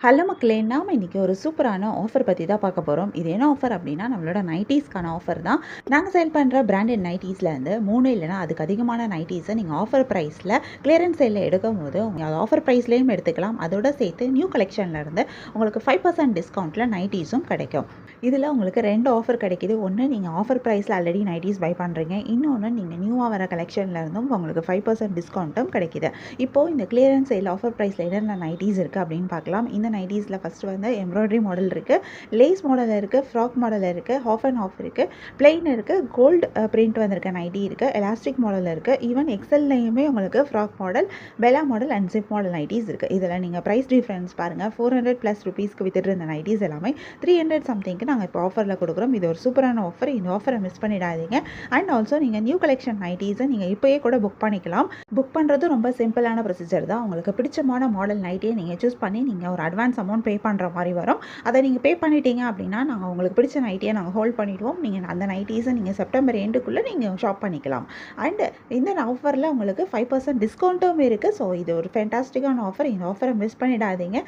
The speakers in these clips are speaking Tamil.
ஹலோ மக்களே! நாம இன்னைக்கு ஒரு சூப்பரான ஆஃபர் பத்தி தான் பார்க்க போறோம். இது என்ன ஆஃபர் அப்டின்னா, நம்மளோட நைட்டீஸ்க்கான ஆஃபர் தான். நாங்க சேல் பண்ற பிராண்டட் நைட்டீஸ்லேருந்து 3 இல்லன்னா அதுக்கு அதிகமான நைட்டீஸ நீங்க ஆஃபர் பிரைஸ்ல கிளியரன்ஸ் சேல்ல எடுக்கும்போது, அது ஆஃபர் பிரைஸ்லயும் எடுத்துக்கலாம். அதோட சேர்த்து நியூ கலெக்ஷன்லேருந்து உங்களுக்கு 5% டிஸ்கவுண்ட்ல நைட்டீஸும் கிடைக்கும். இதில உங்களுக்கு 2 ஆஃபர் கிடைக்குது. ஒண்ணு நீங்க ஆஃபர் பிரைஸ்ல ஆல்ரெடி நைட்டீஸ் பை பண்றீங்க. இன்னொன்னு நீங்க நியூவா வர கலெக்ஷன்லேருந்தும் உங்களுக்கு 5% டிஸ்கவுண்ட்டும் கிடைக்குது. இப்போ இந்த கிளியரன்ஸ் சேல் ஆஃபர் பிரைஸ்ல என்னென்ன நைட்டீஸ் இருக்கு அப்படின்னு பார்க்கலாம். இந்த நைட்டீஸ்ல ஃபர்ஸ்ட் வந்து எம்ப்ராய்டரி மாடல் இருக்கு, லேஸ் மாடல் இருக்கு, ஃப்ராக் மாடல் இருக்கு, ஹாஃப் அண்ட் ஹாஃப் இருக்கு, பிளெயின் இருக்கு, கோல்டு பிரிண்ட் வந்திருக்க நைட்டி இருக்கு, எலாஸ்டிக் மாடல் இருக்கு, ஈவன் எக்ஸல்லையுமே உங்களுக்கு frock model, Bela model and zip model nighties இருக்கு. இதில் நீங்கள் ப்ரைஸ் டிஃபரன்ஸ் பாருங்க, 400+ ருபீஸ்க்கு வித்துட்டு இருந்த நைட்டீஸ் எல்லாமே 300 சம்திங்க்கு நாங்கள் இப்போ ஆஃபரில் கொடுக்குறோம். இது ஒரு சூப்பரான ஆஃபர். இந்த ஆஃபரை மிஸ் பண்ணிடாதீங்க. அண்ட் ஆல்சோ நீங்கள் நியூ கலெக்ஷன் நைட்டீஸை நீங்கள் இப்போயே கூட புக் பண்ணிக்கலாம். புக் பண்ணுறது ரொம்ப சிம்பிளான ப்ரொசீஜர் தான். உங்களுக்கு பிடிச்சமான மாடல் நைட்டியை நீங்கள் சூஸ் பண்ணி நீங்கள் ஒரு அட்வான்ஸ் அமௌண்ட் பே பண்ணுற மாதிரி வரும். அதை நீங்கள் பே பண்ணிட்டீங்க அப்படின்னா நாங்கள் உங்களுக்கு பிடிச்ச நைட்டியை நாங்கள் ஹோல்ட் பண்ணிவிடுவோம். நீங்கள் அந்த நைட்டீஸை நீங்கள் செப்டம்பர் எண்டுக்குள்ளே நீங்கள் ஷாப் பண்ணிக்கலாம். அண்ட் இந்த ஆஃபரில் உங்களுக்கு 5% டிஸ்கவுண்ட்டும் இருக்குது. ஸோ இது ஒரு ஃபேண்டாஸ்டிக்கான ஆஃபர். இந்த ஆஃபரை மிஸ் பண்ணிடாதீங்க.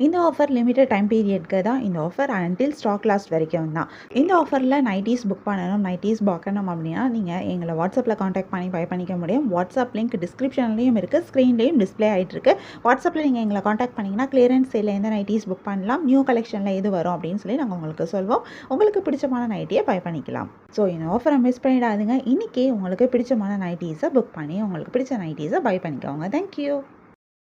இந்த ஆஃபர் லிமிட்டட் டைம் பீரியட்க்கு தான் இந்த ஆஃபர் அன்டில் ஸ்டாக் லாஸ்ட் வரைக்கும் தான். இந்த ஆஃபரில் நைட்டீஸ் புக் பண்ணணும், நைட்டீஸ் பார்க்கணும் அப்படின்னா நீங்கள் எங்களை வாட்ஸ்அப்பில் காண்டாக்ட் பண்ணி பை பண்ணிக்க முடியும். வாட்ஸ்அப் லிங்க் டிஸ்கிரிப்ஷன்லேயும் இருக்குது, ஸ்க்ரீன்லேயும் டிஸ்பிளே ஆகிட்டு இருக்கு. வாட்ஸ்அப்பில் நீங்கள் எங்களை காண்டாக்ட் பண்ணிங்கன்னா கிளியரன்ஸ் சேலில் எந்த நைட்டீஸ் புக் பண்ணலாம், நியூ கலெக்ஷனில் எது வரும் அப்படின்னு சொல்லி நாங்கள் உங்களுக்கு சொல்வோம். உங்களுக்கு பிடிச்சமான நைட்டியை பை பண்ணிக்கலாம். ஸோ இந்த ஆஃபரை மிஸ் பண்ணிடாதுங்க. இன்றைக்கி உங்களுக்கு பிடிச்சமான நைட்டீஸை புக் பண்ணி உங்களுக்கு பிடிச்ச நைட்டீஸை பை பண்ணிக்கோங்க. தேங்க்யூ.